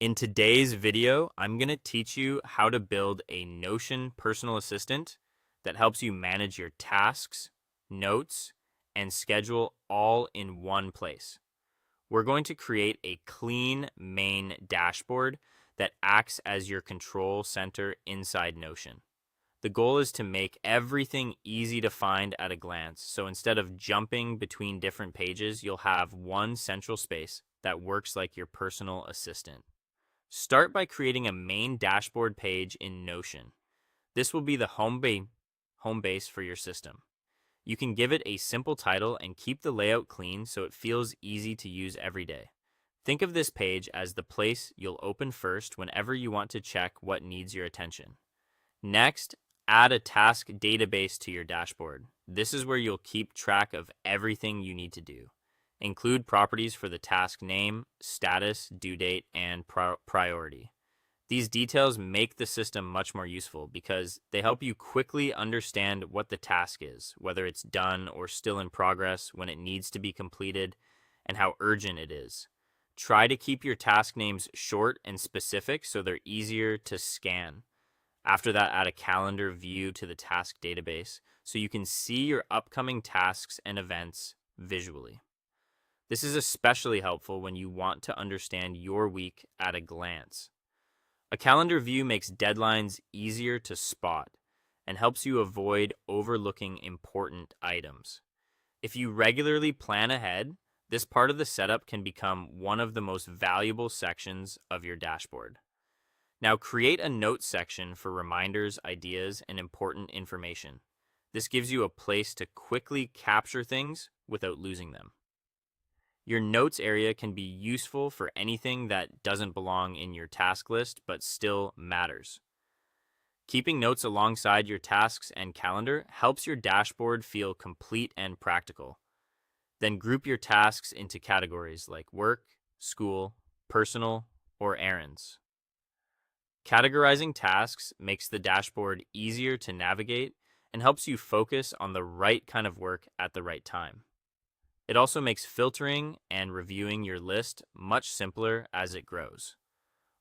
In today's video, I'm going to teach you how to build a Notion personal assistant that helps you manage your tasks, notes, and schedule all in one place. We're going to create a clean main dashboard that acts as your control center inside Notion. The goal is to make everything easy to find at a glance. So instead of jumping between different pages, you'll have one central space that works like your personal assistant. Start by creating a main dashboard page in Notion. This will be the home base for your system. You can give it a simple title and keep the layout clean so it feels easy to use every day. Think of this page as the place you'll open first whenever you want to check what needs your attention. Next, add a task database to your dashboard. This is where you'll keep track of everything you need to do. Include properties for the task name, status, due date, and priority. These details make the system much more useful because they help you quickly understand what the task is, whether it's done or still in progress, when it needs to be completed, and how urgent it is. Try to keep your task names short and specific so they're easier to scan. After that, add a calendar view to the task database so you can see your upcoming tasks and events visually. This is especially helpful when you want to understand your week at a glance. A calendar view makes deadlines easier to spot and helps you avoid overlooking important items. If you regularly plan ahead, this part of the setup can become one of the most valuable sections of your dashboard. Now create a notes section for reminders, ideas, and important information. This gives you a place to quickly capture things without losing them. Your notes area can be useful for anything that doesn't belong in your task list but still matters. Keeping notes alongside your tasks and calendar helps your dashboard feel complete and practical. Then group your tasks into categories like work, school, personal, or errands. Categorizing tasks makes the dashboard easier to navigate and helps you focus on the right kind of work at the right time. It also makes filtering and reviewing your list much simpler as it grows.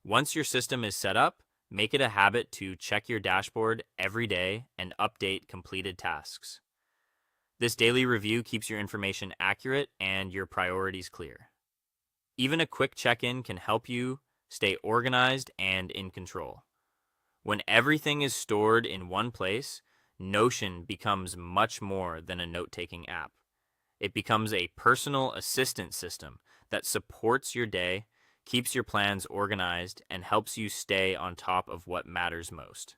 Once your system is set up, make it a habit to check your dashboard every day and update completed tasks. This daily review keeps your information accurate and your priorities clear. Even a quick check-in can help you stay organized and in control. When everything is stored in one place, Notion becomes much more than a note-taking app. It becomes a personal assistant system that supports your day, keeps your plans organized, and helps you stay on top of what matters most.